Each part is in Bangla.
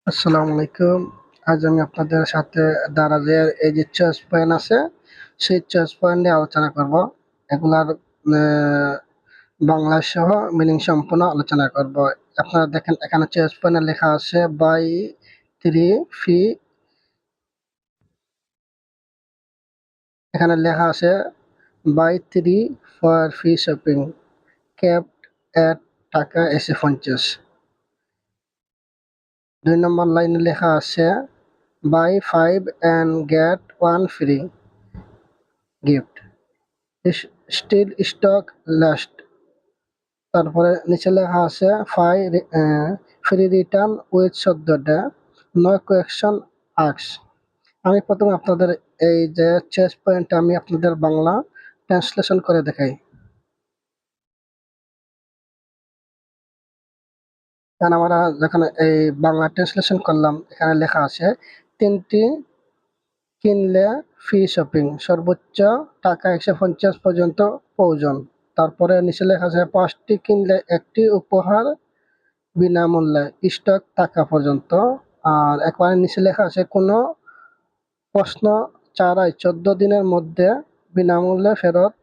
আসসালামু আলাইকুম। আজ আমি আপনাদের সাথে দারাজের এই যে চয়েস পয়েন্ট আছে, সেই চয়েস পয়েন্ট নিয়ে আলোচনা করব। এগুলার বাংলা সহ মিনিং সম্পূর্ণ আলোচনা করব। আপনারা দেখেন এখানে চয়েস পয়েন্টে লেখা আছে বাই থ্রি ফি, এখানে লেখা আছে buy three for free shopping capped at টাকা 150। 2 নম্বর লাইনে লেখা আছে buy 5 and get 1 free gift, still stock last. তারপরে নিচে লেখা আছে free return with 14 day, no question আক্স। আমি প্রথমে আপনাদের এই যে চেস পয়েন্ট আমি আপনাদের বাংলা ট্রান্সলেশন করে দেখাই। কারণ আমরা যখন এই বাংলা ট্রান্সলেশন করলাম, এখানে লেখা আছে 3টি কিনলে ফ্রি শপিং, সর্বোচ্চ টাকা 150 পর্যন্ত প্রয়োজন। তারপরে নিচে লেখা আছে 5টি কিনলে একটি উপহার বিনামূল্যে, স্টক টাকা পর্যন্ত। আর একবারে নিচে লেখা আছে কোনো প্রশ্ন ছাড়াই 14 দিনের মধ্যে বিনামূল্যে ফেরত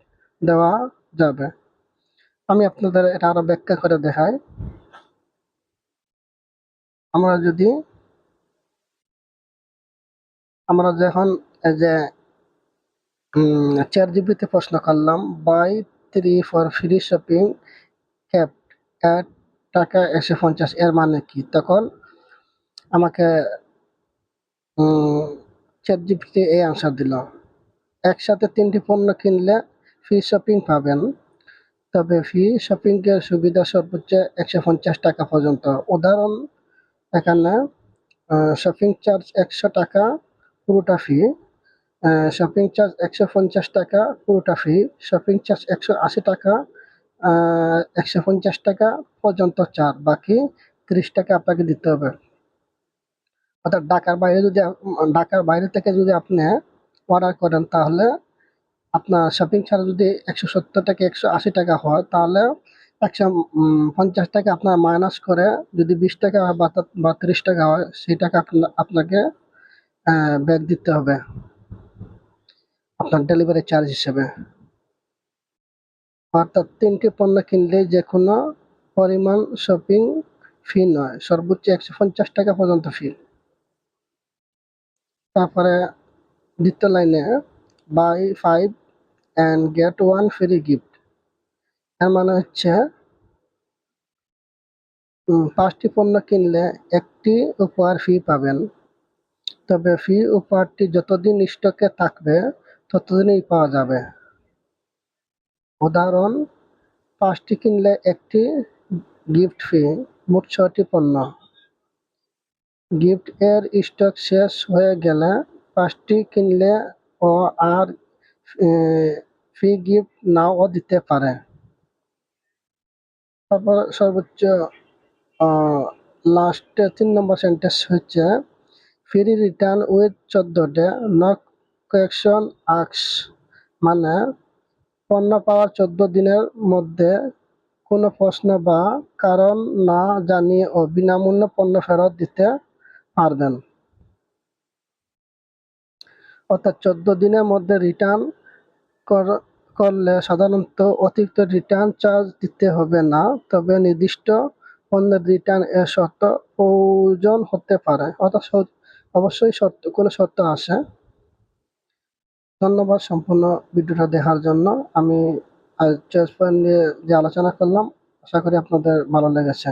দেওয়া যাবে। আমি আপনাদের এটা আরো ব্যাখ্যা করে দেখাই। আমরা যদি আমরা যখন এই যে চ্যাট জিপিতে প্রশ্ন করলাম buy 3 for free shopping cap at টাকা 150 এর মানে কি, তখন আমাকে চ্যাট জিপিটি এই আনসার দিল, একসাথে 3টি পণ্য কিনলে ফ্রি শপিং পাবেন, তবে ফ্রি শপিং এর সুবিধা সর্বোচ্চ 150 টাকা পর্যন্ত। উদাহরণ, এখানে শপিং চার্জ 100 টাকা পুরোটা ফ্রি, শপিং চার্জ 150 টাকা পুরোটা ফ্রি, শপিং চার্জ 180 টাকা, 150 টাকা পর্যন্ত ছাড়, বাকি 30 টাকা আপনাকে দিতে হবে। অর্থাৎ ঢাকার বাইরে থেকে যদি আপনি অর্ডার করেন, তাহলে আপনার শপিং ছাড়া যদি 170 টাকা 180 টাকা হয়, তাহলে 150 টাকা আপনার মাইনাস করে যদি 20 টাকা বা 30 টাকা হয়, সেই টাকা আপনাকে ব্যাক দিতে হবে আপনার ডেলিভারি চার্জ হিসেবে। অর্থাৎ 3টি পণ্য কিনলে যে কোনো পরিমাণ শপিং ফি নয়, সর্বোচ্চ 150 টাকা পর্যন্ত ফি। তারপরে দ্বিতীয় লাইনে by 5 and get 1 free gift, এর মানে হচ্ছে 5টি পণ্য কিনলে একটি উপহার ফ্রি পাবেন, তবে ফ্রি উপহারটি যতদিন স্টকে থাকবে ততদিনই পাওয়া যাবে। উদাহরণ, 5টি কিনলে একটি গিফট ফ্রি, মোট 6টি পণ্য। গিফট এর স্টক শেষ হয়ে গেলে 5টি কিনলে ও আর ফ্রি গিফট নাও দিতে পারে। তারপর সর্বোচ্চ লাস্টে 3 নম্বর সেন্টেন্স হচ্ছে free return with 14 day, no question আক্স। মানে পণ্য পাওয়ার 14 দিনের মধ্যে কোনো প্রশ্ন বা কারণ না জানিয়ে ও বিনামূল্যে পণ্য ফেরত দিতে পারবেন। অর্থাৎ 14 দিনের মধ্যে রিটার্ন করলে সাধারণত অতিরিক্ত রিটার্ন চার্জ দিতে হবে না, তবে নির্দিষ্ট পণ্যের রিটার্ন এর শর্ত প্রয়োজন হতে পারে। অর্থাৎ অবশ্যই কোনো শর্ত আছে। ধন্যবাদ সম্পূর্ণ ভিডিওটা দেখার জন্য। আমি চয়েস পয়েন্ট নিয়ে যে আলোচনা করলাম, আশা করি আপনাদের ভালো লেগেছে।